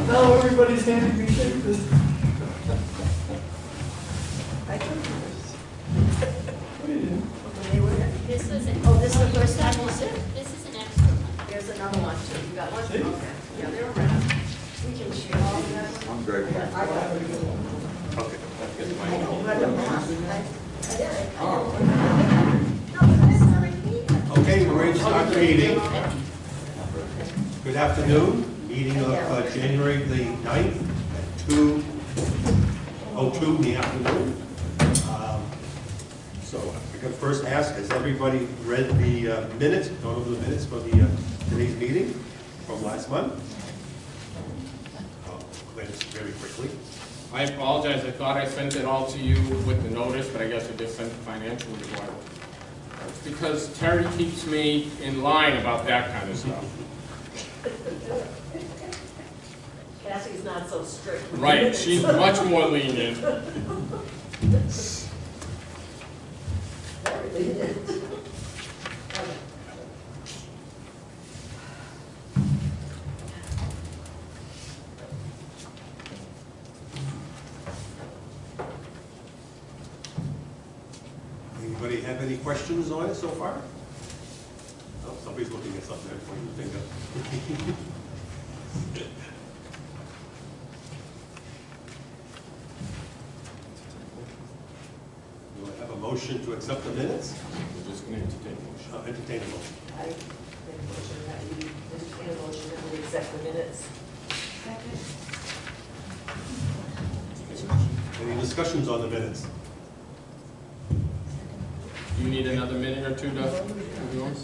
Now everybody's handing me papers. I took yours. What are you doing? When they were, This was an. oh, this is the first time you sit? This is an extra one. There's another one too. You got one? See? Okay. Yeah, they're around. We can share all of that. I'm very Yeah, I got it. Okay. I don't read them off. I did it. Oh. No, but this is already needed. Okay, we're ready to start the meeting. Good afternoon, meeting of January the 9th at 2:02 in the afternoon. So I could first ask, has everybody read the minutes, gone over the minutes for the today's meeting from last month? I'll glance very quickly. I apologize, I thought I sent it all to you with the notice, but I guess I just sent the financial report. It's because Terry keeps me in line about that kind of stuff. Cassie's not so strict. Right, she's much more lenient. Very lenient. Anybody have any questions on it so far? Oh, somebody's looking at something, I'm pointing the finger. Do I have a motion to accept the minutes? We're just going to entertain a motion. Entertain a motion. I make a motion that we, entertain a motion that we accept the minutes. Any discussions on the minutes? Do you need another minute or two to review them?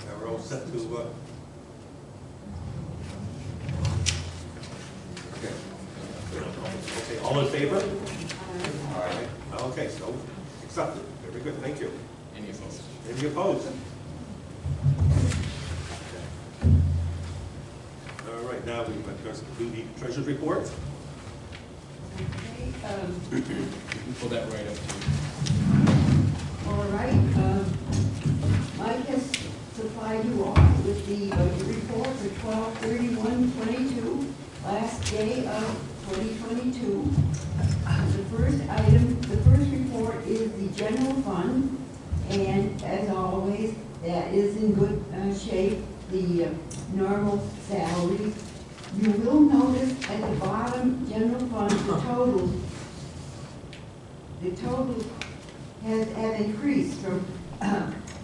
Now we're all set to, okay, all in favor? All right, okay, so accepted, very good, thank you. Any opposed? Any opposed? All right, now we're going to do the treasurer's report. You can pull that right up to you. All right, Mike has supplied you all with the budget report for 12/31/22, last day of 2022. The first item, the first report is the general fund, and as always, that is in good shape, the normal salaries. You will notice at the bottom, general fund, the total have increased from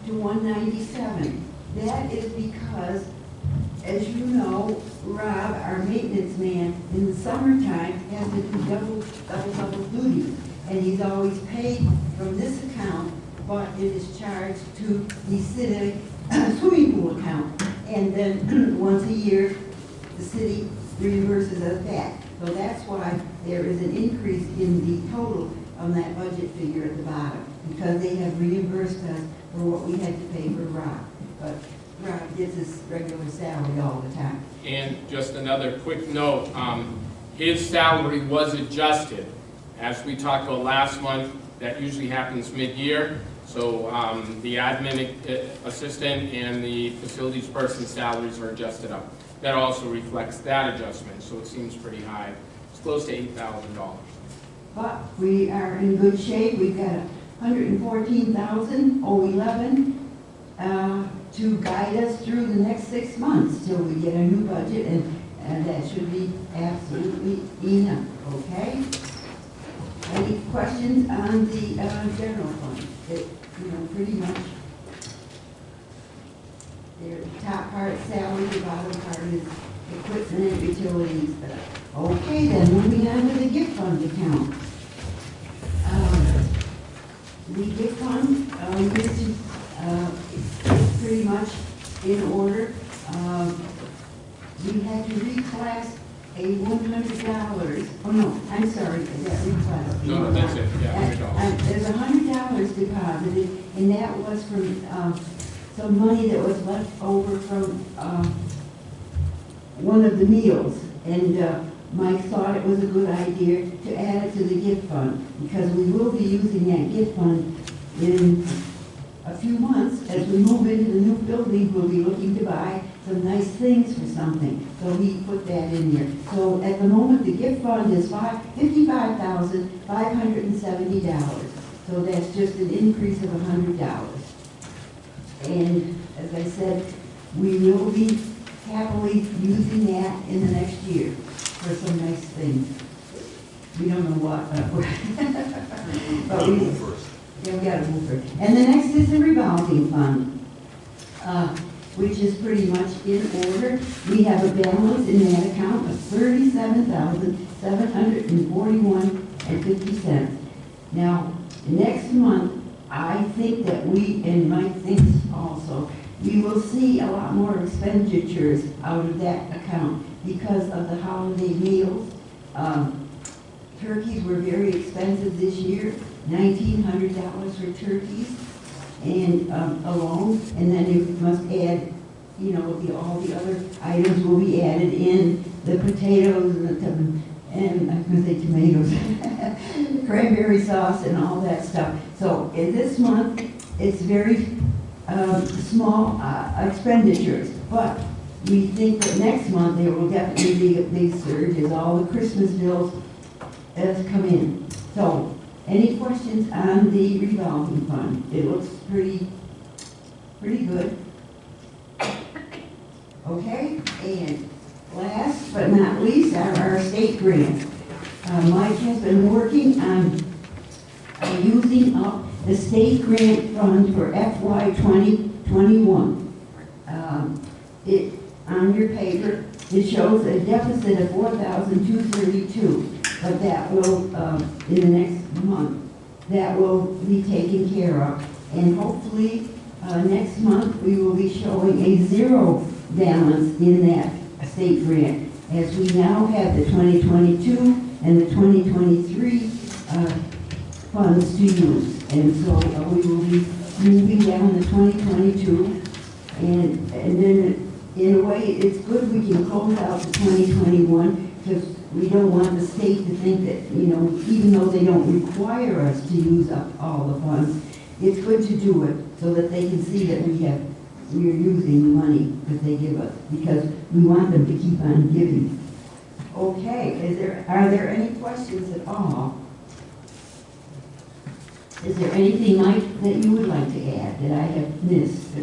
to 197. That is because, as you know, Rob, our maintenance man, in the summertime has to do double duty, and he's always paid from this account, but it is charged to the city swimming pool account, and then once a year the city reimburses us back. So that's why there is an increase in the total on that budget figure at the bottom, because they have reimbursed us for what we had to pay for Rob. But Rob gets his regular salary all the time. And just another quick note, his salary was adjusted. As we talked about last month, that usually happens mid-year. So the admin assistant and the facilities person's salaries are adjusted up. That also reflects that adjustment, so it seems pretty high. It's close to $8,000. But we are in good shape. We've got $114,011 to guide us through the next 6 months till we get a new budget, and that should be absolutely enough, okay? Any questions on the general fund? It, pretty much, the top part is salary, the bottom part is equipment and utilities. Okay, then moving on to the gift fund account. the gift fund, is pretty much in order. We had to reclass a $100, oh no, I'm sorry, that reclass. No, that's it, yeah, $100. There's $100 deposited, and that was from, some money that was left over from, one of the meals. And, Mike thought it was a good idea to add it to the gift fund, because we will be using that gift fund in a few months. As we move into the new building, we'll be looking to buy some nice things for something, so we put that in there. So at the moment, the gift fund is $55,570. So that's just an increase of $100. And as I said, we will be happily using that in the next year for some nice things. We don't know what, but we yeah, we gotta move first. And the next is the revolving fund, which is pretty much in order. We have a balance in that account of $37,741.50. Now, next month, I think that we, and Mike thinks also, we will see a lot more expenditures out of that account because of the holiday meals. Turkeys were very expensive this year, $1,900 for turkeys and alone, and then you must add, you know, all the other items will be added in, the potatoes and I was going to say tomatoes, cranberry sauce and all that stuff. So in this month, it's very small expenditures, but we think that next month there will definitely be a big surge as all the Christmas bills has come in. So, any questions on the revolving fund? It looks pretty good. Okay, and last but not least are our state grants. Mike has been working on using up the state grant fund for FY 2021. On your paper, it shows a deficit of $4,232, but that will, in the next month, that will be taken care of. And hopefully, next month, we will be showing a zero balance in that state grant, as we now have the 2022 and the 2023 funds to use. And so we will be moving down the 2022, and then in a way, it's good we can close out the 2021, because we don't want the state to think that, you know, even though they don't require us to use up all the funds, it's good to do it so that they can see that we're using the money that they give us, because we want them to keep on giving. Okay, are there any questions at all? Is there anything, Mike, that you would like to add that I have missed?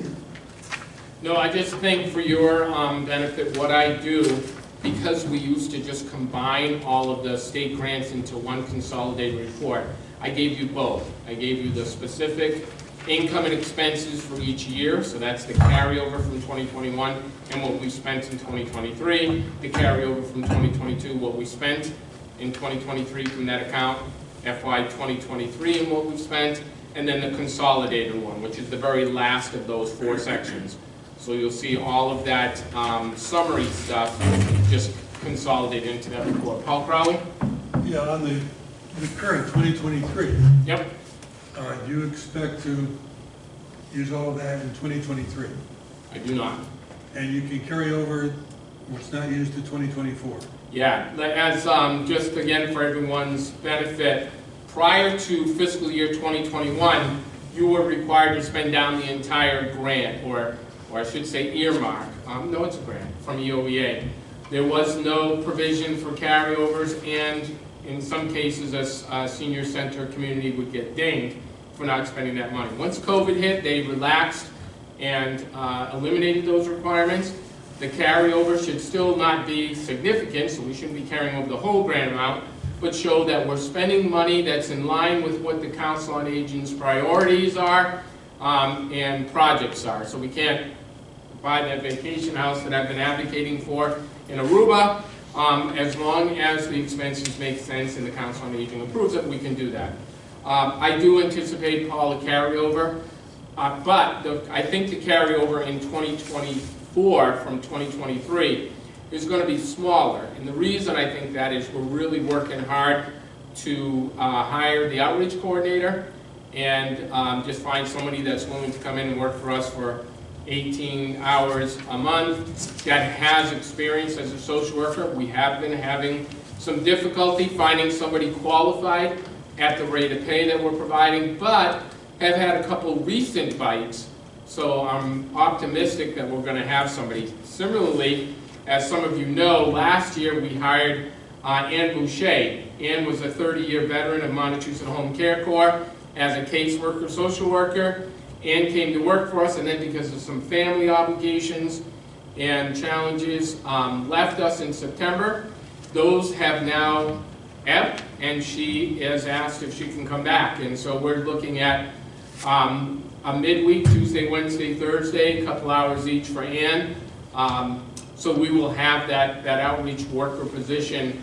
No, I just think for your benefit, what I do, because we used to just combine all of the state grants into one consolidated report, I gave you both. I gave you the specific income and expenses for each year, so that's the carryover from 2021 and what we spent in 2023, the carryover from 2022, what we spent in 2023 from that account, FY 2023 and what we spent, and then the consolidated one, which is the very last of those four sections. So you'll see all of that summary stuff just consolidated into that report. Paul Crowley? Yeah, on the current 2023. Yep. Do you expect to use all of that in 2023? I do not. And you can carry over what's not used to 2024? Yeah, as just again for everyone's benefit, prior to fiscal year 2021, you were required to spend down the entire grant, or I should say earmark. No, it's a grant from EOEA. There was no provision for carryovers, and in some cases, a senior center community would get dinged for not spending that money. Once COVID hit, they relaxed and eliminated those requirements. The carryover should still not be significant, so we shouldn't be carrying over the whole grant amount, but show that we're spending money that's in line with what the Council on Aging's priorities are and projects are. So we can't buy that vacation house that I've been advocating for in Aruba. As long as the expenses make sense and the Council on Aging approves it, we can do that. I do anticipate, Paul, a carryover, but I think the carryover in 2024 from 2023 is going to be smaller. And the reason I think that is we're really working hard to hire the outreach coordinator and just find somebody that's willing to come in and work for us for 18 hours a month that has experience as a social worker. We have been having some difficulty finding somebody qualified at the rate of pay that we're providing, but have had a couple recent bites. So I'm optimistic that we're going to have somebody. Similarly, as some of you know, last year we hired Ann Boucher. Ann was a 30-year veteran of Montechusett Home Care Corps as a caseworker, social worker. Ann came to work for us, and then because of some family obligations and challenges, left us in September. Those have now ebbed, and she has asked if she can come back. And so we're looking at a midweek, Tuesday, Wednesday, Thursday, a couple hours each for Ann. So we will have that outreach worker position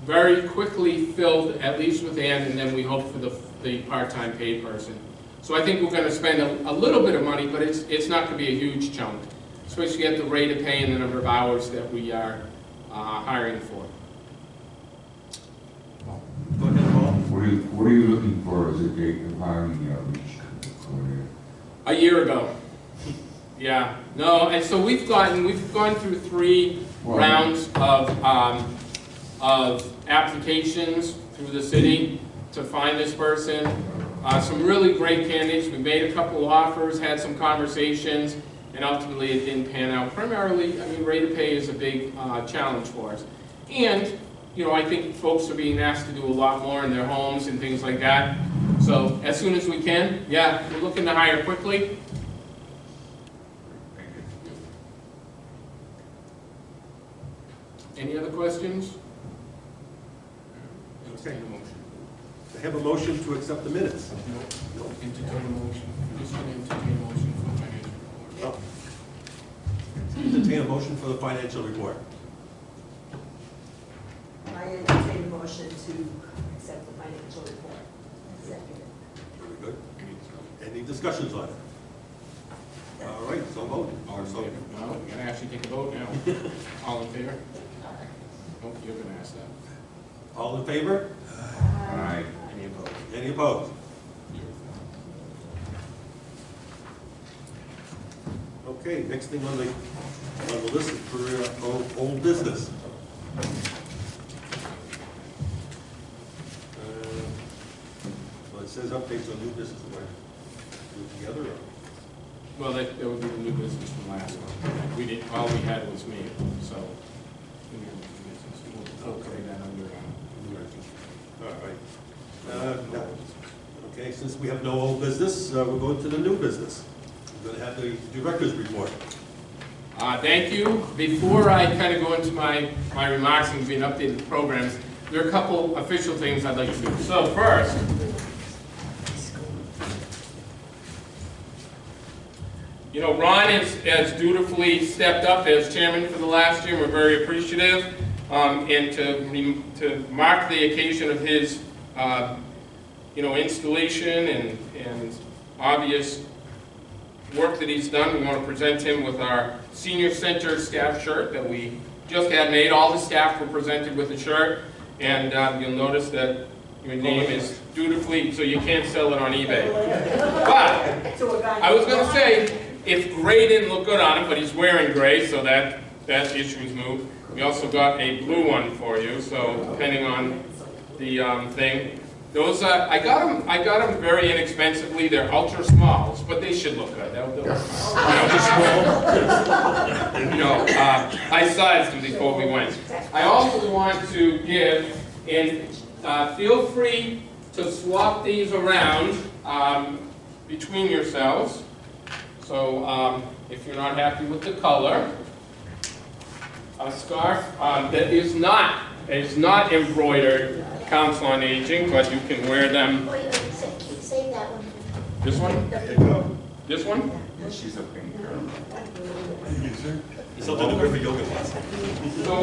very quickly filled, at least with Ann, and then we hope for the part-time paid person. So I think we're going to spend a little bit of money, but it's not going to be a huge chunk, especially at the rate of pay and the number of hours that we are hiring for. Go ahead, Paul. What are you looking for as a date of hiring the outreach coordinator? A year ago. Yeah. No, and so we've gone through 3 rounds of applications through the city to find this person. Some really great candidates. We made a couple of offers, had some conversations, and ultimately it didn't pan out. Primarily, I mean, rate of pay is a big challenge for us. And, you know, I think folks are being asked to do a lot more in their homes and things like that. So as soon as we can, yeah, we're looking to hire quickly. Any other questions? Okay. I have a motion to accept the minutes. Entertain a motion. Just gonna entertain a motion for financial report. Entertain a motion for the financial report. I entertain a motion to accept the financial report. Second. Very good. Any discussions on it? All right, so vote. All in favor? No, we gotta actually take a vote now. All in favor? Oh, you're gonna ask that. All in favor? Aye. Any opposed? Any opposed? Okay, next thing on the list is for old business. Well, it says updates on new business. Do I do it together or? Well, that would be the new business from last one. We didn't, all we had was me, so. We'll carry that under. All right. No. Okay, since we have no old business, we'll go to the new business. We're going to have the director's report. Thank you. Before I kind of go into my remarks and give you an update of the programs, there are a couple official things I'd like to do. So first, you know, Ron has dutifully stepped up as chairman for the last year. We're very appreciative. And to mark the occasion of his, you know, installation and obvious work that he's done, we want to present him with our senior center staff shirt that we just had made. All the staff were presented with a shirt, and you'll notice that your name is dutifully, so you can't sell it on eBay. But I was going to say, if gray didn't look good on him, but he's wearing gray, so that issue is moved. We also got a blue one for you, so depending on the thing. Those I got them very inexpensively. They're ultra smalls, but they should look good. They'll look fine. You know, I sized them before we went. I also want to give, and feel free to swap these around between yourselves. So if you're not happy with the color, a scarf that is not embroidered Council on Aging, but you can wear them. Save that one. This one? This one? Yeah, she's a pink girl. Something to wear for yoga class. So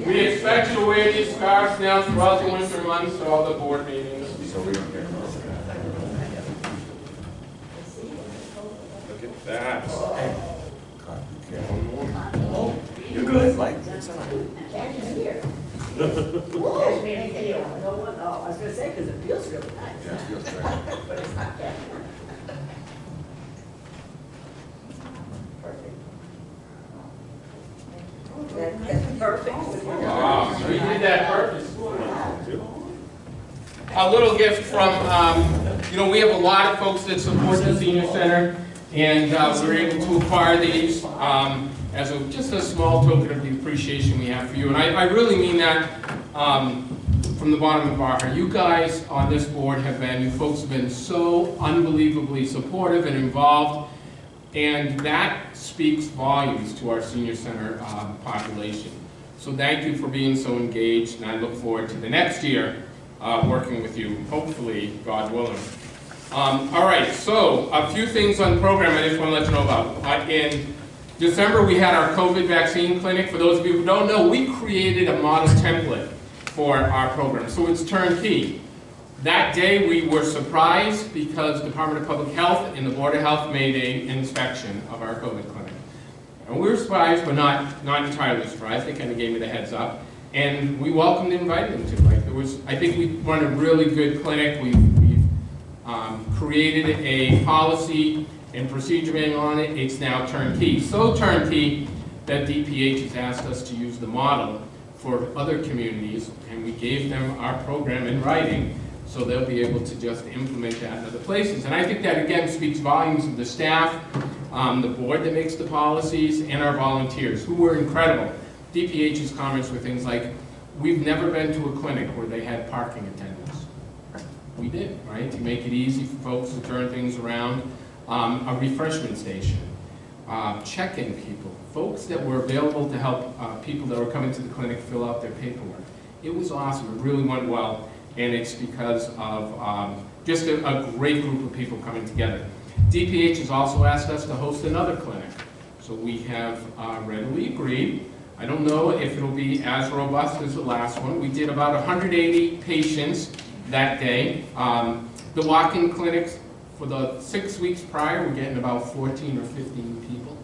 we expect you to wear these scarves now throughout the winter months to all the board meetings. So we don't get That's. You're good. Cashmere here. Cashmere here. No one, oh, I was gonna say, because it feels really nice. But it's not cashmere. Perfect. That's perfect. Wow, so you did that purpose. A little gift from, we have a lot of folks that support the senior center, and we were able to acquire these as just a small token of the appreciation we have for you. And I really mean that from the bottom of our heart. You guys on this board you folks have been so unbelievably supportive and involved, and that speaks volumes to our senior center population. So thank you for being so engaged, and I look forward to the next year working with you, hopefully, God willing. All right, so a few things on the program I just want to let you know about. In December, we had our COVID vaccine clinic. For those of you who don't know, we created a model template for our program, so it's turnkey. That day, we were surprised because the Department of Public Health and the Board of Health made an inspection of our COVID clinic. And we were surprised, but not entirely surprised. They kind of gave me the heads up. And we welcomed and invited them to. I think we run a really good clinic. We've created a policy and procedure manual on it. It's now turnkey. So turnkey that DPH has asked us to use the model for other communities, and we gave them our program in writing, so they'll be able to just implement that in other places. And I think that, again, speaks volumes of the staff, the board that makes the policies, and our volunteers, who were incredible. DPH's comments were things like, we've never been to a clinic where they had parking attendants. We did, right? To make it easy for folks to turn things around. A refreshment station, check-in people, folks that were available to help people that were coming to the clinic fill out their paperwork. It was awesome. It really went well, and it's because of just a great group of people coming together. DPH has also asked us to host another clinic, so we have readily agreed. I don't know if it'll be as robust as the last one. We did about 180 patients that day. The walk-in clinics, for the 6 weeks prior, we're getting about 14 or 15 people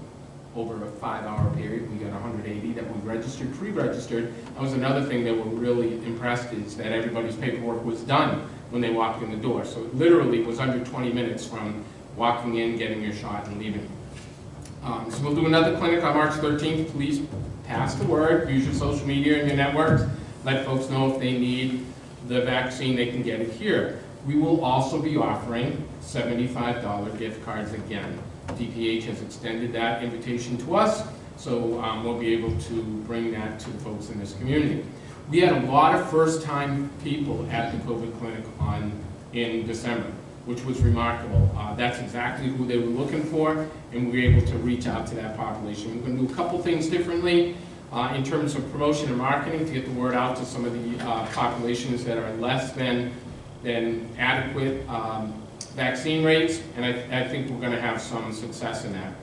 over a 5-hour period. We got 180 that we registered, pre-registered. That was another thing that we're really impressed is that everybody's paperwork was done when they walked in the door. So it literally was under 20 minutes from walking in, getting your shot, and leaving. So we'll do another clinic on March 13th. Please pass the word, use your social media and your networks. Let folks know if they need the vaccine, they can get it here. We will also be offering $75 gift cards again. DPH has extended that invitation to us, so we'll be able to bring that to the folks in this community. We had a lot of first-time people at the COVID clinic in December, which was remarkable. That's exactly who they were looking for, and we were able to reach out to that population. We're going to do a couple things differently in terms of promotion and marketing to get the word out to some of the populations that are less than adequate vaccine rates, and I think we're going to have some success in that.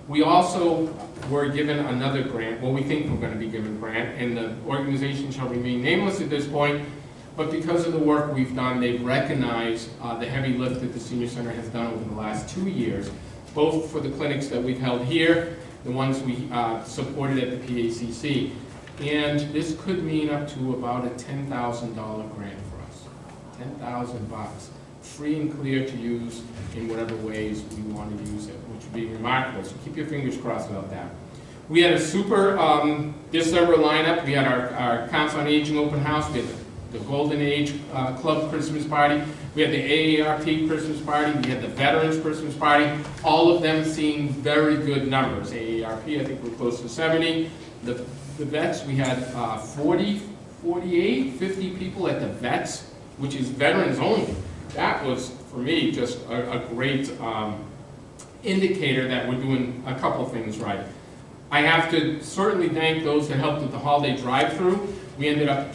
We also were given another grant. Well, we think we're going to be given a grant, and the organization shall remain nameless at this point, but because of the work we've done, they've recognized the heavy lift that the Senior Center has done over the last 2 years, both for the clinics that we've held here, the ones we supported at the PACC, and this could mean up to about a $10,000 grant for us. $10,000, free and clear to use in whatever ways we want to use it, which would be remarkable. So keep your fingers crossed about that. We had a super December lineup. We had our Council on Aging open house. We had the Golden Age Club Christmas party. We had the AARP Christmas party. We had the Veterans Christmas party. All of them seeing very good numbers. AARP, I think we're close to 70. The vets, we had 40, 48, 50 people at the vets, which is veterans only. That was, for me, just a great indicator that we're doing a couple things right. I have to certainly thank those that helped with the holiday drive-through. We ended up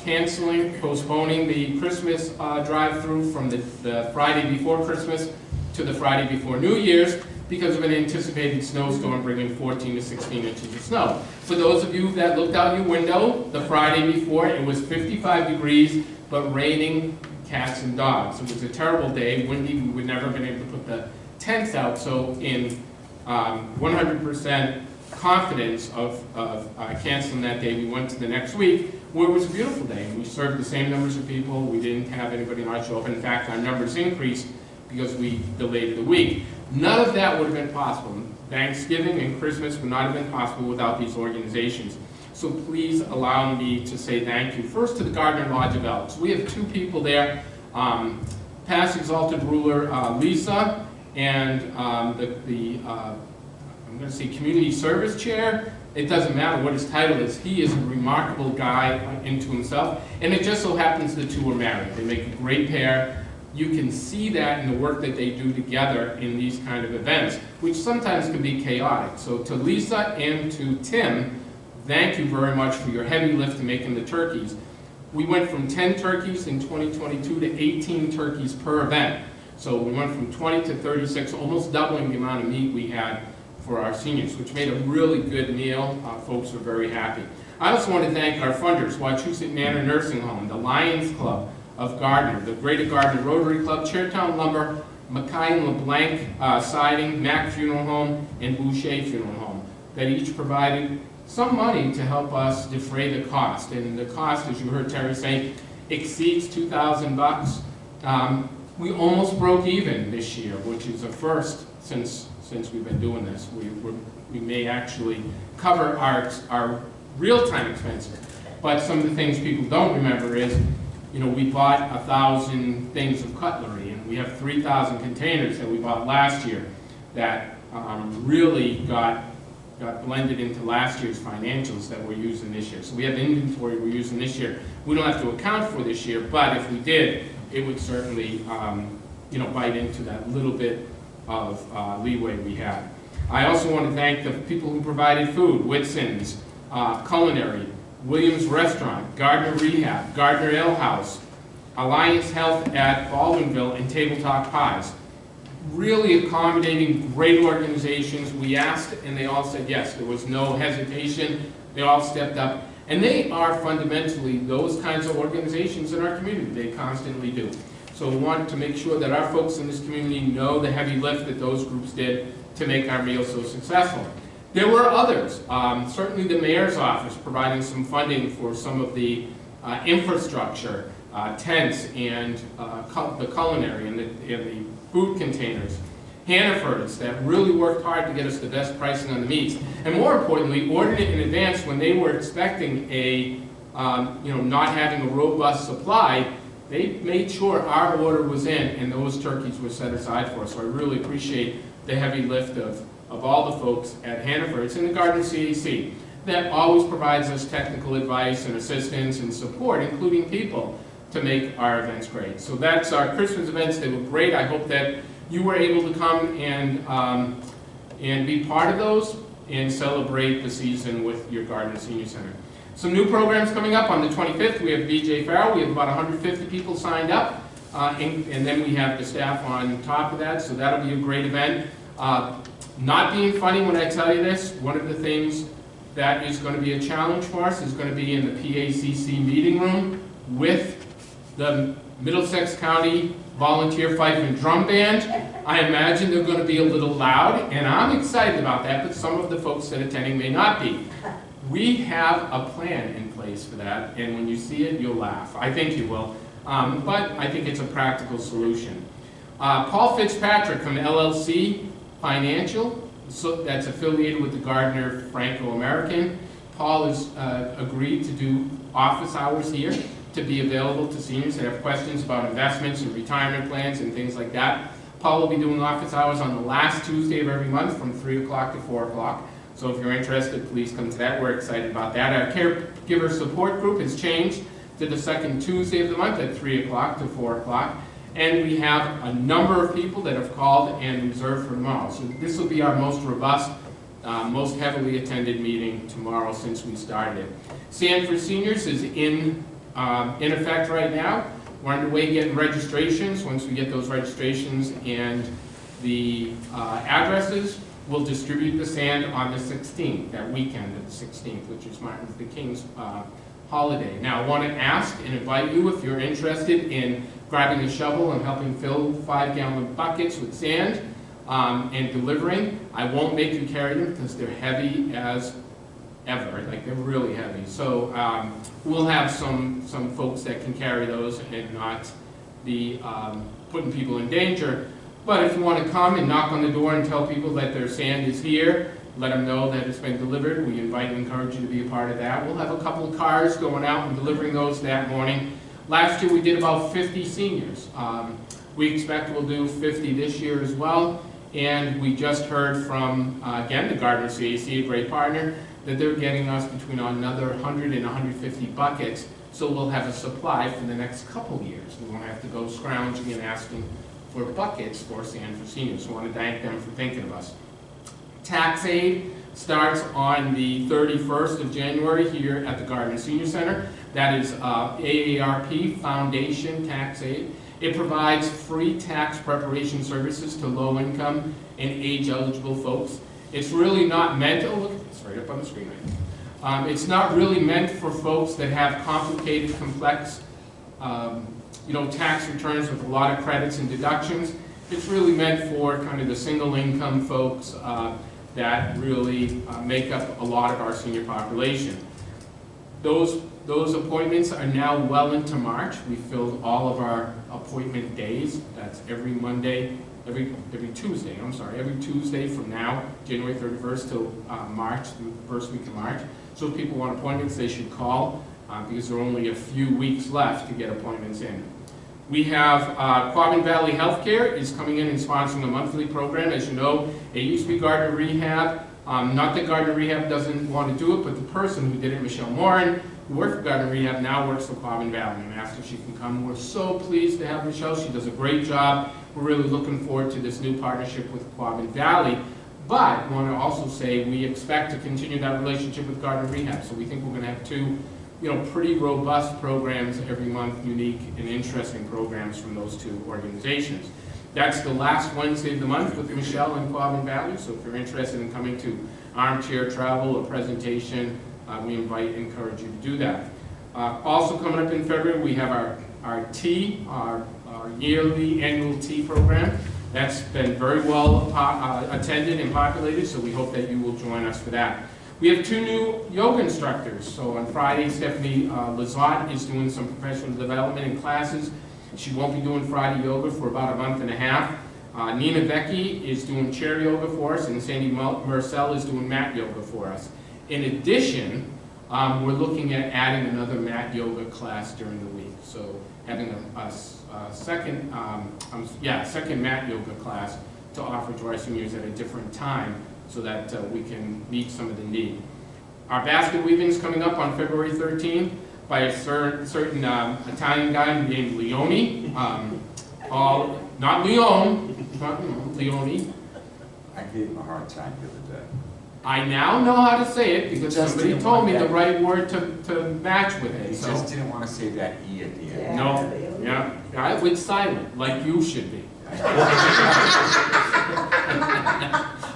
postponing the Christmas drive-through from the Friday before Christmas to the Friday before New Year's because of an anticipated snowstorm bringing 14 to 16 inches of snow. For those of you that looked out your window, the Friday before, it was 55 degrees, but raining cats and dogs. It was a terrible day, windy. We would never have been able to put the tents out. So in 100% confidence of canceling that day. We went to the next week, where it was a beautiful day, and we served the same numbers of people. We didn't have anybody not show up. In fact, our numbers increased because we delayed the week. None of that would have been possible. Thanksgiving and Christmas would not have been possible without these organizations. So please allow me to say thank you. First to the Gardner Lodge of Elks. We have two people there, past Exalted Ruler Lisa, and I'm going to say Community Service Chair. It doesn't matter what his title is. He is a remarkable guy into himself. And it just so happens the two are married. They make a great pair. You can see that in the work that they do together in these kind of events, which sometimes can be chaotic. So to Lisa and to Tim, thank you very much for your heavy lift in making the turkeys. We went from 10 turkeys in 2022 to 18 turkeys per event. So we went from 20 to 36, almost doubling the amount of meat we had for our seniors, which made a really good meal. Folks were very happy. I also want to thank our funders, Wachusett Manor Nursing Home, the Lions Club of Gardner, the Greater Gardner Rotary Club, Chertown Lumber, Mackay and LeBlanc Siding, Mack Funeral Home, and Boucher Funeral Home, that each provided some money to help us defray the cost. And the cost, as you heard Terry say, exceeds $2,000. We almost broke even this year, which is a first since we've been doing this. We may actually cover our real-time expenses. But some of the things people don't remember is, you know, we bought 1,000 things of cutlery, and we have 3,000 containers that we bought last year that really got blended into last year's financials that we're using this year. So we have inventory we're using this year. We don't have to account for this year, but if we did, it would certainly, you know, bite into that little bit of leeway we had. I also want to thank the people who provided food: Whitson's, Culinary, Williams Restaurant, Gardner Rehab, Gardner Ale House, Alliance Health at Baldwinville, and Table Talk Pies. Really accommodating, great organizations. We asked and they all said yes. There was no hesitation. They all stepped up. And they are fundamentally those kinds of organizations in our community. They constantly do. So we want to make sure that our folks in this community know the heavy lift that those groups did to make our meal so successful. There were others. Certainly the mayor's office providing some funding for some of the infrastructure, tents, and the culinary and the food containers. Hannaford's that really worked hard to get us the best pricing on the meats, and more importantly, ordered it in advance when they were expecting a, not having a robust supply. They made sure our order was in and those turkeys were set aside for us. So I really appreciate the heavy lift of all the folks at Hannaford's and the Gardner CAC that always provides us technical advice and assistance and support, including people, to make our events great. So that's our Christmas events. They were great. I hope that you were able to come and be part of those and celebrate the season with your Gardner Senior Center. Some new programs coming up on the 25th. We have BJ Farrell. We have about 150 people signed up, and then we have the staff on top of that, so that'll be a great event. Not being funny when I tell you this, one of the things that is going to be a challenge for us is going to be in the PACC meeting room with the Middlesex County Volunteer Fife and Drum Band. I imagine they're going to be a little loud, and I'm excited about that, but some of the folks that are attending may not be. We have a plan in place for that, and when you see it, you'll laugh. I think you will, but I think it's a practical solution. Paul Fitzpatrick from LLC Financial, so that's affiliated with the Gardner Franco-American. Paul has agreed to do office hours here to be available to seniors that have questions about investments and retirement plans and things like that. Paul will be doing office hours on the last Tuesday of every month from 3 o'clock to 4 o'clock. So if you're interested, please come to that. We're excited about that. Our caregiver support group has changed to the second Tuesday of the month at 3 o'clock to 4 o'clock. And we have a number of people that have called and reserved for tomorrow. So this will be our most robust, most heavily attended meeting tomorrow since we started it. Sand for Seniors is in effect right now. We're underway getting registrations. Once we get those registrations and the addresses, we'll distribute the sand on the 16th, that weekend of the 16th, which is Martin Luther King's holiday. Now, I want to ask and invite you, if you're interested in grabbing a shovel and helping fill 5-gallon buckets with sand, and delivering. I won't make you carry them because they're heavy as ever, like they're really heavy. So we'll have some folks that can carry those and not be putting people in danger. But if you want to come and knock on the door and tell people that their sand is here, let them know that it's been delivered. We invite and encourage you to be a part of that. We'll have a couple of cars going out and delivering those that morning. Last year we did about 50 seniors. We expect we'll do 50 this year as well. And we just heard from, again, the Gardner CAC, a great partner, that they're getting us between another 100 and 150 buckets. So we'll have a supply for the next couple years. We won't have to go scrounging and asking for buckets for sand for seniors. So I want to thank them for thinking of us. Tax aid starts on the 31st of January here at the Gardner Senior Center. That is AARP Foundation Tax Aid. It provides free tax preparation services to low-income and age-eligible folks. It's really not meant, oh look, it's right up on the screen right now. It's not really meant for folks that have complicated, complex, tax returns with a lot of credits and deductions. It's really meant for kind of the single-income folks that really make up a lot of our senior population. Those appointments are now well into March. We filled all of our appointment days. That's every Monday, every Tuesday, I'm sorry, every Tuesday from now, January 31st till March, the first week of March. So if people want appointments, they should call because there are only a few weeks left to get appointments in. We have Quabbin Valley Healthcare is coming in and sponsoring a monthly program. As you know, it used to be Gardner Rehab. Not that Gardner Rehab doesn't want to do it, but the person who did it, Michelle Morin, who worked for Gardner Rehab, now works for Quabbin Valley and asked if she can come. We're so pleased to have Michelle. She does a great job. We're really looking forward to this new partnership with Quabbin Valley. But I want to also say we expect to continue that relationship with Gardner Rehab. So we think we're going to have two pretty robust programs every month, unique and interesting programs from those two organizations. That's the last Wednesday of the month with Michelle in Quabbin Valley, so if you're interested in coming to armchair travel or presentation, we invite and encourage you to do that. Also coming up in February, we have our tea, our yearly annual tea program. That's been very well attended and populated, so we hope that you will join us for that. We have two new yoga instructors. So on Friday, Stephanie Lazat is doing some professional development in classes. She won't be doing Friday yoga for about a month and a half. Nina Vecchi is doing chair yoga for us, and Sandy Marcel is doing mat yoga for us. In addition, we're looking at adding another mat yoga class during the week. So having a second mat yoga class to offer to our seniors at a different time, so that we can meet some of the need. Our basket weaving is coming up on February 13th by a certain Italian guy named Leone. Not Leone, Leone. I gave him a hard time the other day. I now know how to say it because Just somebody didn't told want me that. the right word to match with it. He So. just didn't want to say that E at the end. No, yeah, with silent, like you should be.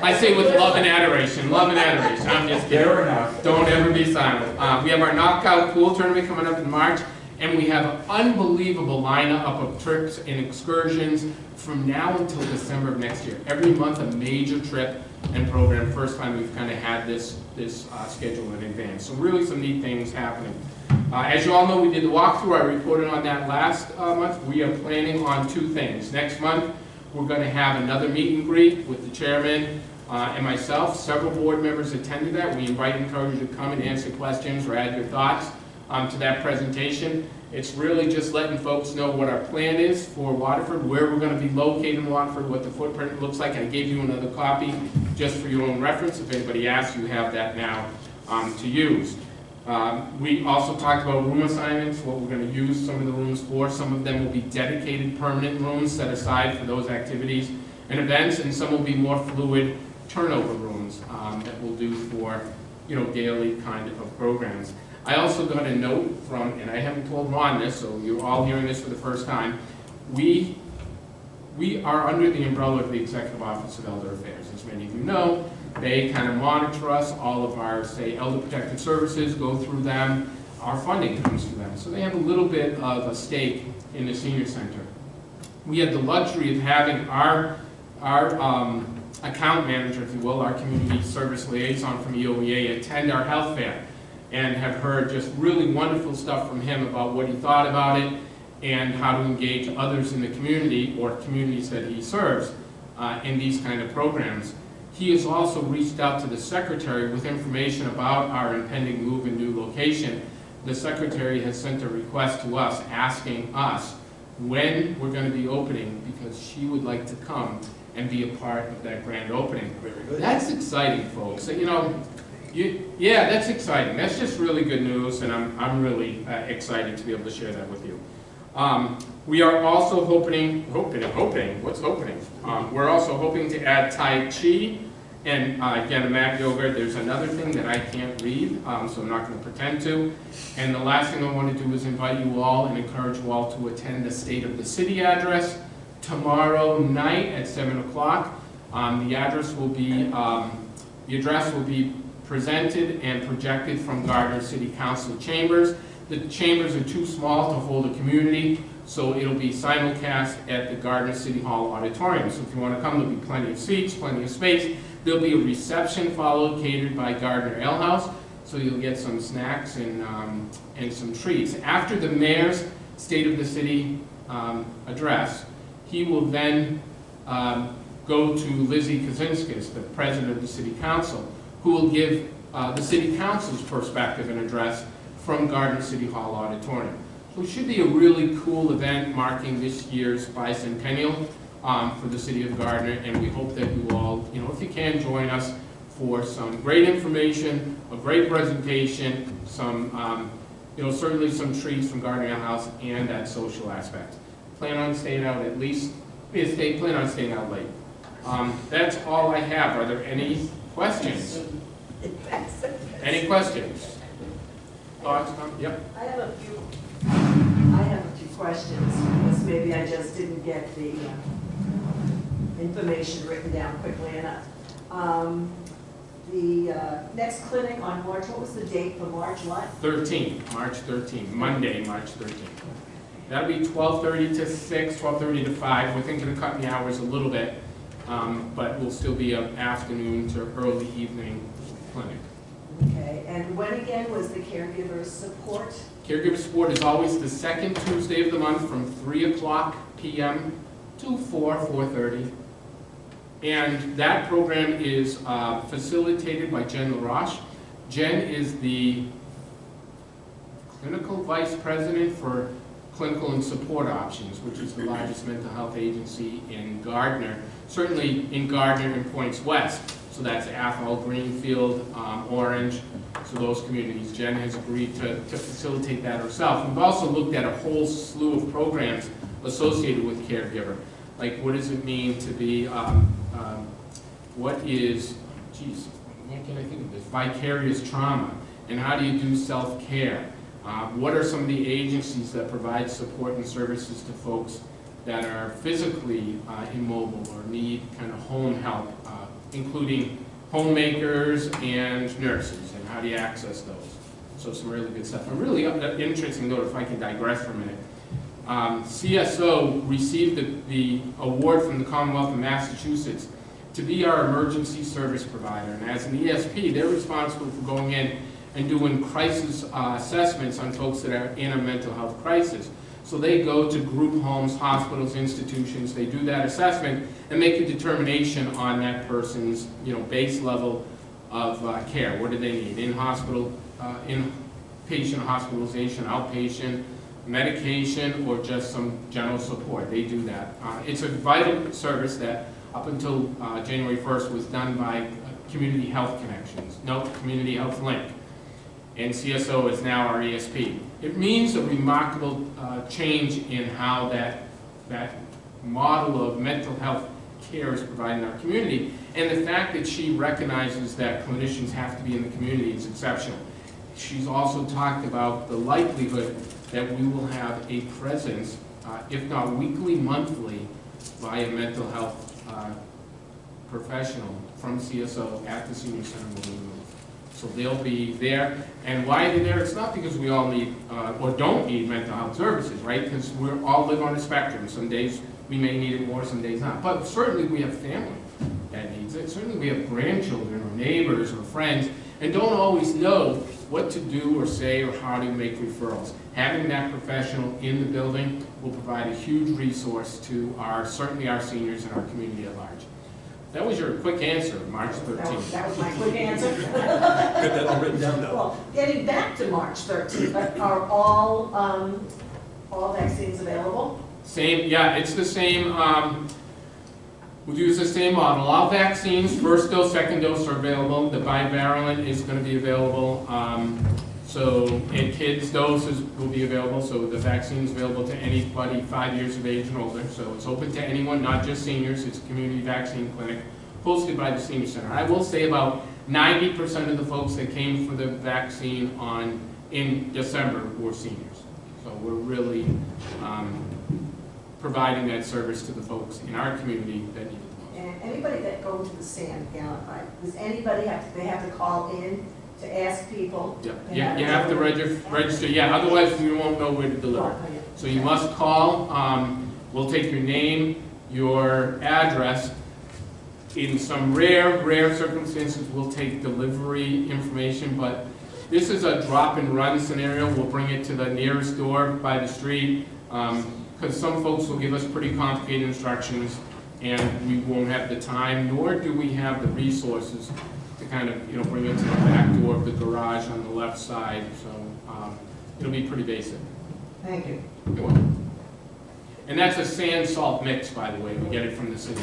I say with love and adoration, I'm just kidding. Fair enough. Don't ever be silent. We have our knockout pool tournament coming up in March, and we have an unbelievable lineup of trips and excursions from now until December of next year. Every month a major trip and program. First time we've kind of had this schedule in advance. So really some neat things happening. As you all know, we did the walkthrough. I reported on that last month. We are planning on two things. Next month, we're going to have another meet and greet with the chairman and myself. Several board members attended that. We invite and encourage you to come and answer questions or add your thoughts to that presentation. It's really just letting folks know what our plan is for Waterford, where we're going to be located in Waterford, what the footprint looks like. I gave you another copy just for your own reference. If anybody asks, you have that now to use. We also talked about room assignments, what we're going to use some of the rooms for. Some of them will be dedicated permanent rooms set aside for those activities and events, and some will be more fluid turnover rooms that we'll do for daily kind of programs. I also got a note from, and I haven't told Ron this, so you're all hearing this for the first time, we are under the umbrella of the Executive Office of Elder Affairs. As many of you know, they kind of monitor us. All of our, say, elder protected services go through them. Our funding comes through them. So they have a little bit of a stake in the senior center. We had the luxury of having our our account manager, if you will, our community service liaison from EOEA, attend our health fair and have heard just really wonderful stuff from him about what he thought about it and how to engage others in the community or communities that he serves in these kind of programs. He has also reached out to the secretary with information about our impending move and new location. The secretary has sent a request to us asking us when we're going to be opening because she would like to come and be a part of that grand opening. Very good. That's exciting, folks. You know, yeah, that's exciting. That's just really good news, and I'm really excited to be able to share that with you. We are also hoping, what's opening? We're also hoping to add Tai Chi and again, a mat yoga. There's another thing that I can't read, so I'm not going to pretend to. And the last thing I want to do is invite you all and encourage you all to attend the State of the City address tomorrow night at 7 o'clock. The address will be, the address will be presented and projected from Gardner City Council chambers. The chambers are too small to hold a community, so it'll be simulcast at the Gardner City Hall auditorium. So if you want to come, there'll be plenty of seats, plenty of space. There'll be a reception followed, catered by Gardner Ale House, so you'll get some snacks and some treats. After the mayor's State of the City address, he will then go to Lizzie Kaczynskis, the president of the City Council, who will give the City Council's perspective and address from Gardner City Hall Auditorium. So it should be a really cool event marking this year's bicentennial for the City of Gardner, and we hope that you all, if you can, join us for some great information, a great presentation, some, certainly some treats from Gardner Ale House and that social aspect. Plan on staying out at least, plan on staying out late. That's all I have. Are there any questions? Any questions? Thoughts? Yep. I have a few questions, because maybe I just didn't get the information written down quickly enough. The next clinic on March, what was the date for March what? 13th, March 13th, Monday, March 13th. That'll be 12:30 to 6, 12:30 to 5. We're thinking of cutting the hours a little bit, but we'll still be an afternoon to early evening clinic. Okay, and when again was the caregiver support? Caregiver support is always the second Tuesday of the month from 3 o'clock p.m. to 4:30. And that program is facilitated by Jen LaRoche. Jen is the clinical vice president for clinical and support options, which is the largest mental health agency in Gardner, certainly in Gardner and Points West. So that's Athol, Greenfield, Orange, so those communities. Jen has agreed to facilitate that herself. We've also looked at a whole slew of programs associated with caregiver. Like, what does it mean to be, what can I think of this? Vicarious trauma, and how do you do self-care? What are some of the agencies that provide support and services to folks that are physically immobile or need kind of home help, including homemakers and nurses, and how do you access those? So some really good stuff. A really interesting note, if I can digress for a minute. CSO received the award from the Commonwealth of Massachusetts to be our emergency service provider. And as an ESP, they're responsible for going in and doing crisis assessments on folks that are in a mental health crisis. So they go to group homes, hospitals, institutions, they do that assessment and make a determination on that person's base level of care. What do they need? In-hospital, inpatient hospitalization, outpatient, medication, or just some general support. They do that. It's a vital service that up until January 1st was done by Community Health Connections, Community Health Link. And CSO is now our ESP. It means a remarkable change in how that model of mental health care is provided in our community. And the fact that she recognizes that clinicians have to be in the community is exceptional. She's also talked about the likelihood that we will have a presence, if not weekly, monthly, by a mental health professional from CSO at the senior center when we move. So they'll be there. And why they're there, it's not because we all need or don't need mental health services, right? Because we all live on a spectrum. Some days we may need it more, some days not. But certainly we have family that needs it. Certainly we have grandchildren or neighbors or friends and don't always know what to do or say or how to make referrals. Having that professional in the building will provide a huge resource to certainly our seniors and our community at large. That was your quick answer, March 13th. That was my quick answer. Get that all written down now. Well, getting back to March 13th, are all vaccines available? Same, yeah, it's the same, we'll use the same model. All vaccines, first dose, second dose are available. The bivalent is going to be available. And kids' doses will be available. So the vaccine is available to anybody 5 years of age and older. So it's open to anyone, not just seniors. It's a community vaccine clinic hosted by the Senior Center. I will say about 90% of the folks that came for the vaccine in December were seniors. So we're really providing that service to the folks in our community that need it the most. And anybody that goes to the stand, does anybody they have to call in to ask people? Yeah, you have to register, yeah, otherwise you won't know where to deliver. Oh, yeah. So you must call, we'll take your name, your address. In some rare circumstances, we'll take delivery information, but this is a drop and run scenario. We'll bring it to the nearest door by the street, because some folks will give us pretty complicated instructions and we won't have the time, nor do we have the resources to kind of, bring it to the back door of the garage on the left side. So it'll be pretty basic. Thank you. You're welcome. And that's a sand salt mix, by the way. We get it from the city.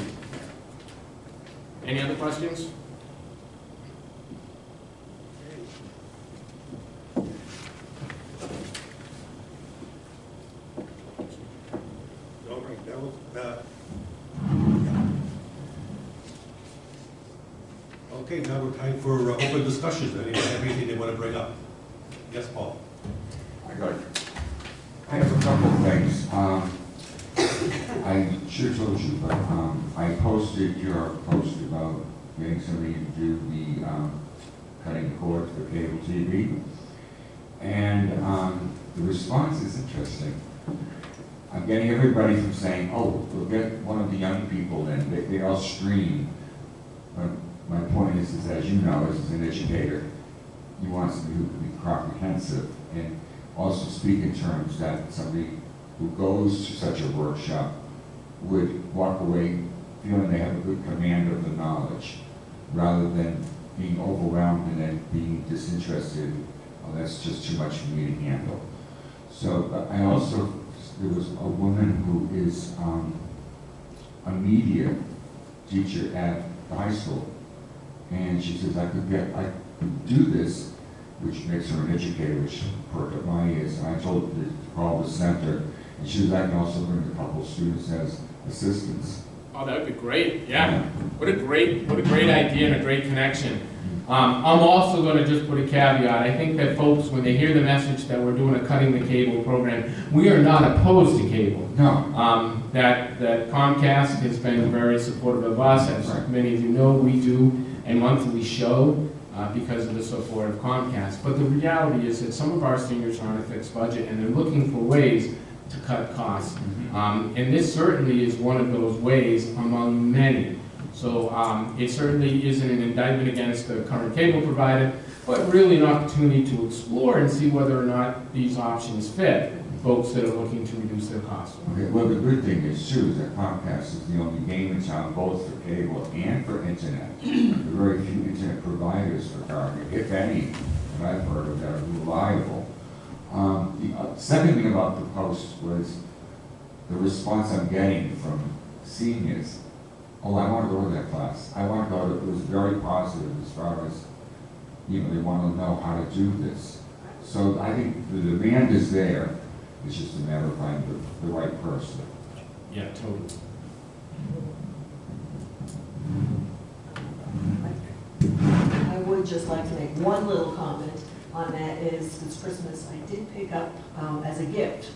Any other questions? All right, now, okay, now we're time for open discussions. Anyone have anything they want to bring up? Yes, Paul? I have a couple of things. I should have told you, but I posted your post about getting somebody to do the cutting the cord for cable TV. And the response is interesting. I'm getting everybody from saying, oh, we'll get one of the young people in. They all stream. But my point is as you know, as an educator, you want somebody who can be comprehensive and also speak in terms that somebody who goes to such a workshop would walk away feeling they have a good command of the knowledge, rather than being overwhelmed and then being disinterested. Oh, that's just too much for me to handle. So I also, there was a woman who is a media teacher at the high school, and she says I could do this, which makes her an educator, which perked up my ears. And I told her to call the center, and she was, I can also bring a couple of students as assistants. Oh, that would be great. Yeah. What a great idea and a great connection. I'm also going to just put a caveat. I think that folks, when they hear the message that we're doing a cutting the cable program, we are not opposed to cable. No. That Comcast has been very supportive of us, as many of you know. We do a monthly show because of the support of Comcast. But the reality is that some of our seniors are on a fixed budget and they're looking for ways to cut costs. And this certainly is one of those ways among many. So it certainly isn't an indictment against the current cable provider, but really an opportunity to explore and see whether or not these options fit folks that are looking to reduce their costs. Okay, well, the good thing is, too, is that Comcast is the only game in town, both for cable and for internet. There are very few internet providers for Gardner, if any, that I've heard of, that are reliable. The second thing about the post was the response I'm getting from seniors. Oh, I want to go to that class. I want to go to, it was very positive as far as, they want to know how to do this. So I think the demand is there. It's just a matter of finding the right person. Yeah, totally. I would just like to make one little comment on that is, since Christmas, I did pick up as a gift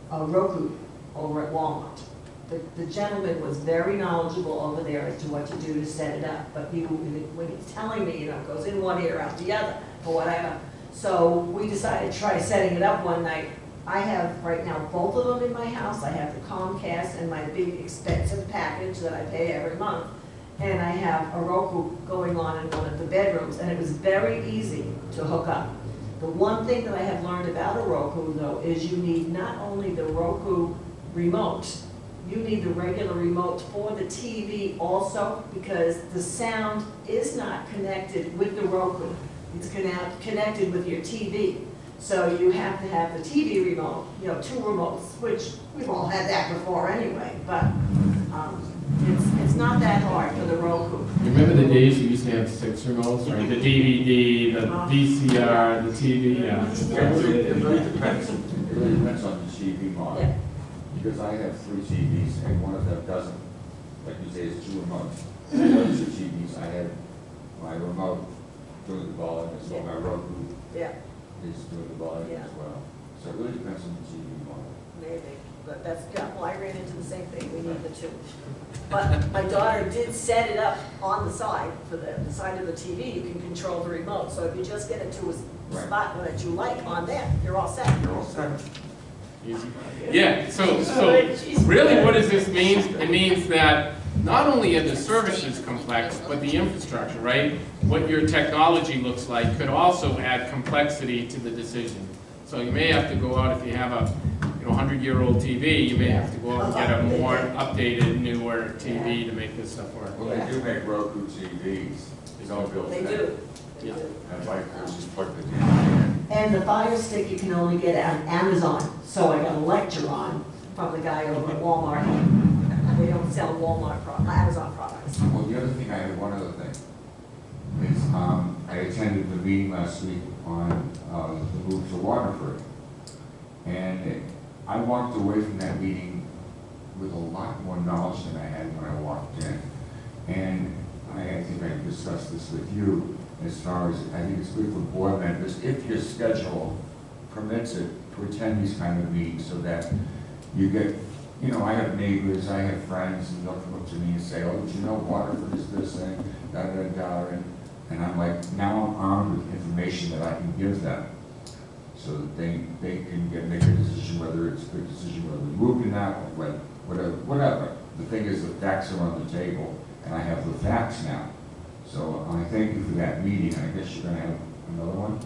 a Roku over at Walmart. The gentleman was very knowledgeable over there as to what to do to set it up, but when he's telling me, it goes in one ear, out the other, or whatever. So we decided to try setting it up one night I have right now both of them in my house. I have the Comcast and my big expensive package that I pay every month. And I have a Roku going on in one of the bedrooms, and it was very easy to hook up. The one thing that I have learned about a Roku, though, is you need not only the Roku remote, you need the regular remote for the TV also, because the sound is not connected with the Roku. It's connected with your TV. So you have to have the TV remote, you know, 2 remotes, which we've all had that before anyway, but it's not that hard for the Roku. You remember the days you used to have 6 remotes, right? The DVD, the VCR, the TV, yeah. It really depends on the TV model. Yeah. Because I have 3 TVs, and one of them doesn't, like you say, is 2 remotes. The other 2 TVs, I have my remote doing the volume, as well, my Roku Yeah, is doing the volume Yeah. as well. So it really depends on the TV model. maybe, but that's, yeah, well, I ran into the same thing, we need the 2. But my daughter did set it up on the side, for the side of the TV, you can control the remote, so if you just get it to a Right. spot that you like on there, you're all set. You're all set. Easy. Yeah, so really what does this mean? It means that not only are the services complex, but the infrastructure, right? What your technology looks like could also add complexity to the decision. So you may have to go out, if you have a 100-year-old TV, you may have to go out and get a more updated, newer TV to make this stuff work. Well, they do make Roku TVs. It's all built They in. do. Yeah. And my person just plugged it in. And the Fire Stick you can only get on Amazon, so I got a lecture on from the guy over at Walmart. They don't sell Amazon products. Well, the other thing, I had one other thing, is I attended the meeting last week on the move to Waterford. And I walked away from that meeting with a lot more knowledge than I had when I walked in. And I think I discussed this with you, as far as, I think it's good for board members, if your schedule permits it, to attend these kind of meetings, so that you get, I have neighbors, I have friends, and they'll come up to me and say, oh, did you know Waterford is this and da-da-da-da, and I'm like, now I'm armed with information that I can give them, so that they can make a decision, whether it's a good decision, whether we move to that, or whatever. The thing is, the facts are on the table, and I have the facts now. So I thank you for that meeting, and I guess you're gonna have another one?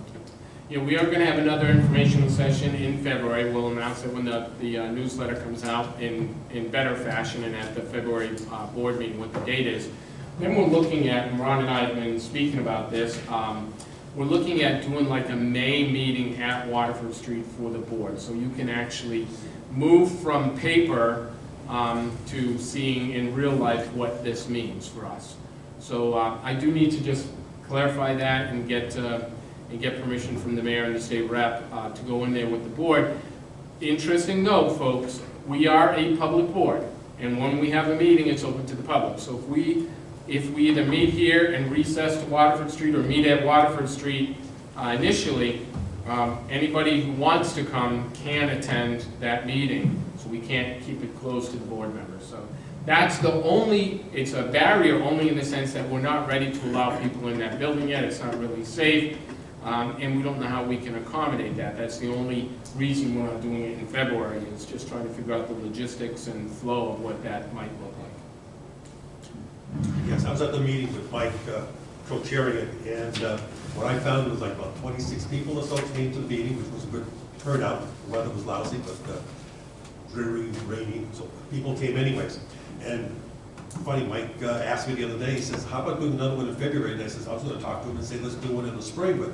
Yeah, we are going to have another informational session in February. We'll announce it when the newsletter comes out in better fashion, and at the February board meeting, what the date is. Then we're looking at, and Ron and I have been speaking about this, we're looking at doing like a May meeting at Waterford Street for the board. So you can actually move from paper to seeing in real life what this means for us. So I do need to just clarify that and get permission from the mayor and the state rep to go in there with the board. Interesting note, folks, we are a public board, and when we have a meeting, it's open to the public. So if we either meet here and recess to Waterford Street, or meet at Waterford Street initially, anybody who wants to come can attend that meeting. So we can't keep it closed to the board members. So that's it's a barrier only in the sense that we're not ready to allow people in that building yet. It's not really safe. And we don't know how we can accommodate that. That's the only reason we're not doing it in February, is just trying to figure out the logistics and flow of what that might look like. Yes, I was at the meeting with Mike co-chairing it, and what I found was like about 26 people or so came to the meeting, which was a good turnout. The weather was lousy, but dreary, rainy, so people came anyways. And funny, Mike asked me the other day, he says, how about doing another one in February? And I says, I was going to talk to him and say, let's do one in the spring, but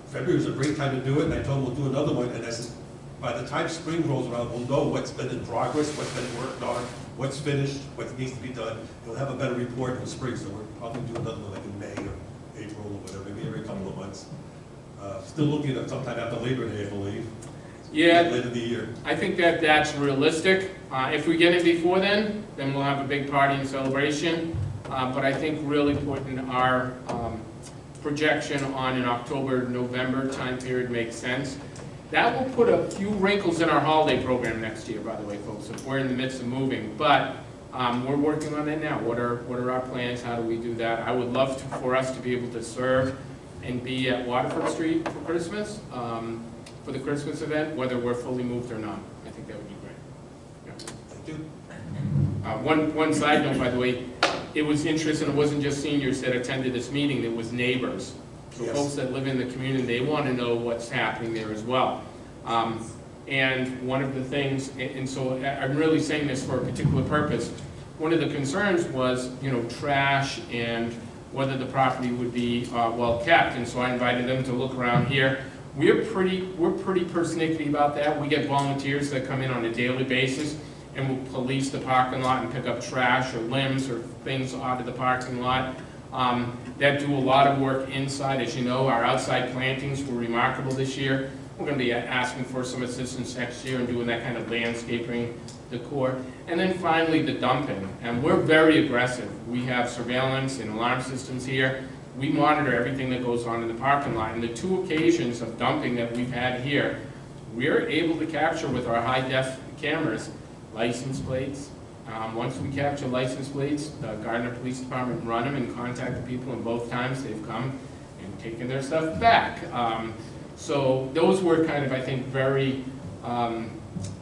February is a great time to do it, and I told him we'll do another one, and I said, by the time spring rolls around, we'll know what's been in progress, what's been worked on, what's finished, what needs to be done. We'll have a better report in the spring, so we're probably doing another one like in May or April or whatever, maybe every couple of months. Still looking at sometime after Labor Day, I believe. Yeah, Later in the year. I think that's realistic. If we get it before then we'll have a big party and celebration. But I think really putting our projection on an October-November time period makes sense. That will put a few wrinkles in our holiday program next year, by the way, folks, if we're in the midst of moving. But we're working on that now. What are our plans? How do we do that? I would love for us to be able to serve and be at Waterford Street for Christmas. for the Christmas event, whether we're fully moved or not. I think that would be great. Yeah. Thank you. One side note, by the way, it was interesting, it wasn't just seniors that attended this meeting, it was neighbors. So Yes. folks that live in the community, they want to know what's happening there as well. And one of the things, and so I'm really saying this for a particular purpose, one of the concerns was, trash and whether the property would be well kept, and so I invited them to look around here. We're pretty persnickety about that. We get volunteers that come in on a daily basis and will police the parking lot and pick up trash or limbs or things out of the parking lot. That do a lot of work inside. As you know, our outside plantings were remarkable this year. We're going to be asking for some assistance next year in doing that kind of landscaping decor. And then finally, the dumping. And we're very aggressive. We have surveillance and alarm systems here. We monitor everything that goes on in the parking lot. And the 2 occasions of dumping that we've had here, we're able to capture with our high-def cameras license plates. Once we capture license plates, the Gardner Police Department run them and contact the people, and both times they've come and taken their stuff back. So those were kind of, I think, very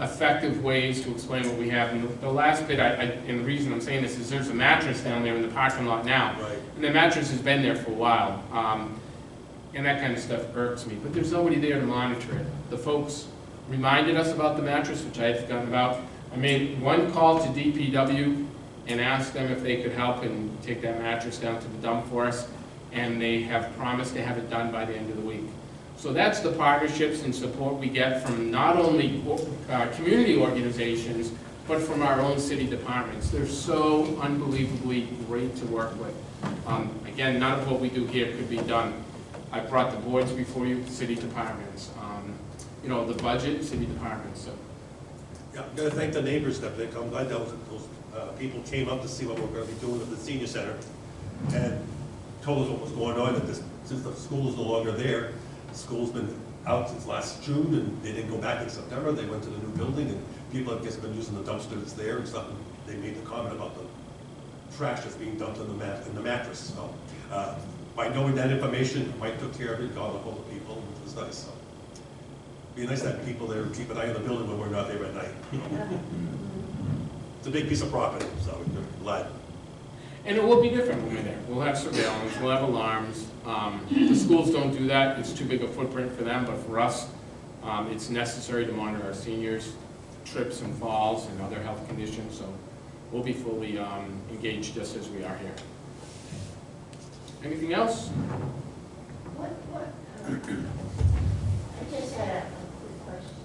effective ways to explain what we have. And the last bit, and the reason I'm saying this is there's a mattress down there in the parking lot now. Right. And the mattress has been there for a while. And that kind of stuff irks me. But there's nobody there to monitor it. The folks reminded us about the mattress, which I had forgotten about. I made one call to DPW and asked them if they could help and take that mattress down to the dump for us. And they have promised to have it done by the end of the week. So that's the partnerships and support we get from not only community organizations, but from our own city departments. They're so unbelievably great to work with. Again, none of what we do here could be done. I brought the boards before you, city departments. The budget, city departments. So. Yeah, I'm going to thank the neighbors that they come. I know those people came up to see what we're going to be doing at the senior center and told us what was going on. That since the school is no longer there, the school's been out since last June, and they didn't go back in September. They went to the new building, and people, I guess, have been using the dumpster that's there and stuff. And they made the comment about the trash that's being dumped in the mattress. So, by knowing that information, Mike took care of it, got a hold of people, which was nice. So, it'd be nice to have people there keep an eye on the building when we're not there at night. It's a big piece of property, so we're glad. And it will be different when we're there. We'll have surveillance, we'll have alarms. The schools don't do that. It's too big a footprint for them, but for us, it's necessary to monitor our seniors' trips and falls and other health conditions, so we'll be fully engaged just as we are here. Anything else? I just had a quick question.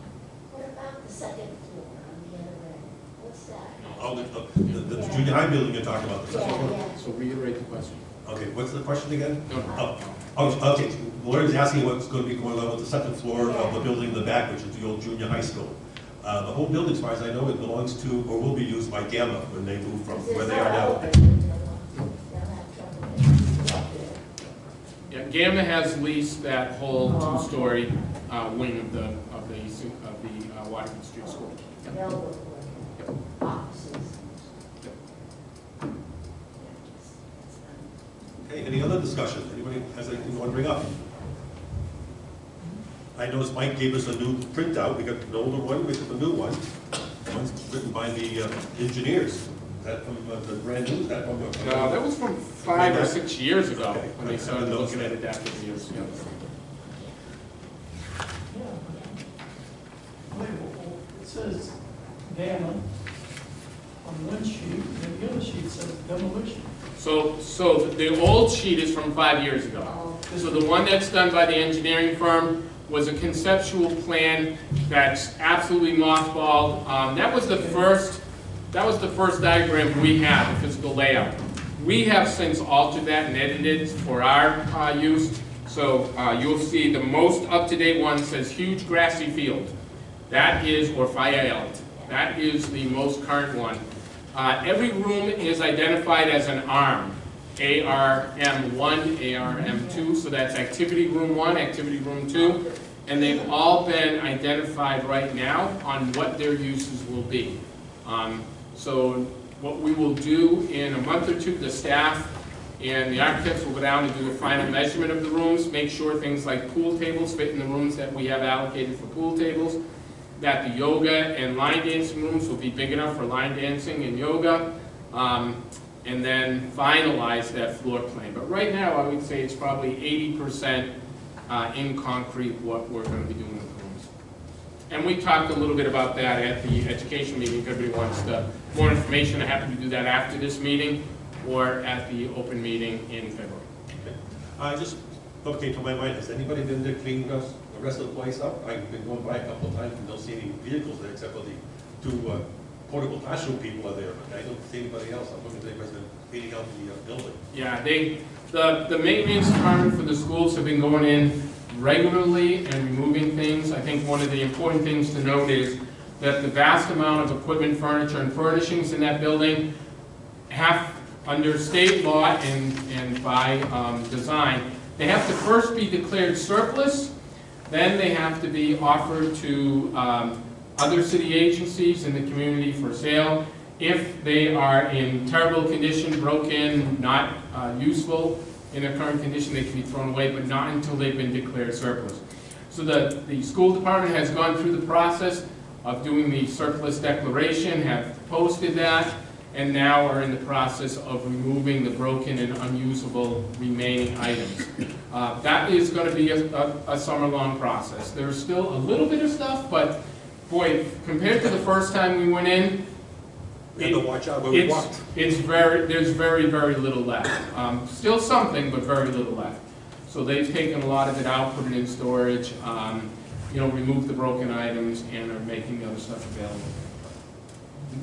What about the second floor on the other end? What's that? Oh, the junior high building you're talking about, the second floor? Yeah. So reiterate the question. Okay, what's the question again? No, no. Oh, okay, Laura's asking what's going to be going on with the second floor of the building in the back, which is the old junior high school. The whole building, as far as I know, it belongs to, or will be used by Gamma when they move from where they are now. Yeah, Gamma has leased that whole two-story wing of the Waterford Street School. Yep. Okay, any other discussion? Anybody has anything they want to bring up? I noticed Mike gave us a new printout. We got an older one, we got the new one. One's written by the engineers. Is that from the brand new? Is that from the? No, that was from 5 or 6 years ago Okay. when they started looking at adaptive use. Yeah. It says Gamma on one sheet, and the other sheet says demolition. So the old sheet is from 5 years ago. So the one that's done by the engineering firm was a conceptual plan that's absolutely mothballed. That was the first diagram we had, the physical layout. We have since altered that and edited it for our use. So you'll see the most up-to-date one says huge grassy field. That is, or fire. That is the most current one. Every room is identified as an ARM. ARM1, ARM2, so that's activity room 1, activity room 2, and they've all been identified right now on what their uses will be. So what we will do in a month or two, the staff and the architects will go down and do a final measurement of the rooms, make sure things like pool tables fit in the rooms that we have allocated for pool tables, that the yoga and line dancing rooms will be big enough for line dancing and yoga, and then finalize that floor plan. But right now, I would say it's probably 80% in concrete what we're going to be doing with the rooms. And we talked a little bit about that at the education meeting. If everybody wants more information, I'm happy to do that after this meeting or at the open meeting in February. I just came to my mind, has anybody been there cleaning the rest of the place up? I've been going by a couple of times and don't see any vehicles there except for the two portable classroom people are there, but I don't see anybody else. I'm looking at anybody's been cleaning out the building. Yeah, the maintenance department for the schools have been going in regularly and removing things. I think one of the important things to note is that the vast amount of equipment, furniture, and furnishings in that building have, under state law and by design, they have to first be declared surplus, then they have to be offered to other city agencies in the community for sale. If they are in terrible condition, broken, not useful in their current condition, they can be thrown away, but not until they've been declared surplus. So the school department has gone through the process of doing the surplus declaration, have posted that, and now are in the process of removing the broken and unusable remaining items. That is going to be a summer-long process. There's still a little bit of stuff, but boy, compared to the first time we went in, We had to watch out where we walked. there's very, very little left. Still something, but very little left. So they've taken a lot of it out, put it in storage, removed the broken items, and are making the other stuff available.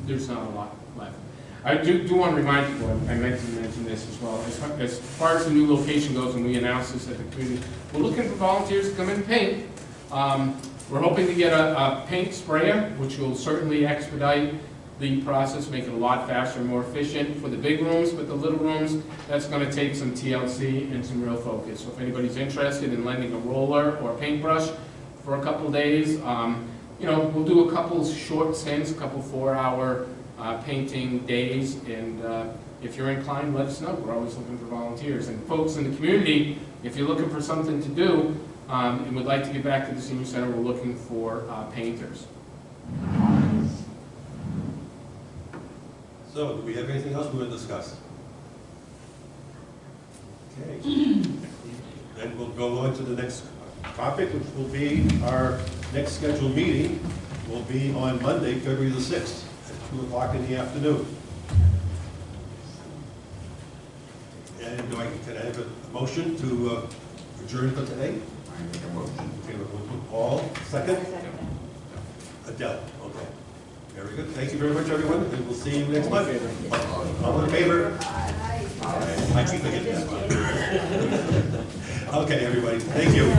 There's not a lot left. I do want to remind people, I meant to mention this as well, as far as the new location goes, and we announced this at the community, we're looking for volunteers to come in and paint. We're hoping to get a paint sprayer, which will certainly expedite the process, make it a lot faster and more efficient for the big rooms, but the little rooms, that's going to take some TLC and some real focus. So if anybody's interested in lending a roller or a paintbrush for a couple days, we'll do a couple short stints, a couple 4-hour painting days, and if you're inclined, let us know. We're always looking for volunteers. And folks in the community, if you're looking for something to do and would like to get back to the senior center, we're looking for painters. So, do we have anything else we want to discuss? Okay. Then we'll go on to the next topic, which will be our next scheduled meeting will be on Monday, February the 6th, at 2 o'clock in the afternoon. And can I have a motion to adjourn for today? I make a motion. Okay, we'll put Paul, second? Adele, okay. Very good. Thank you very much, everyone, and we'll see you next month. All in favor? I keep forgetting that. Okay, everybody, thank you.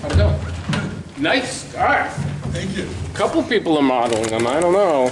How'd it go? Nice start. Thank you. A couple people are modeling them, I don't know.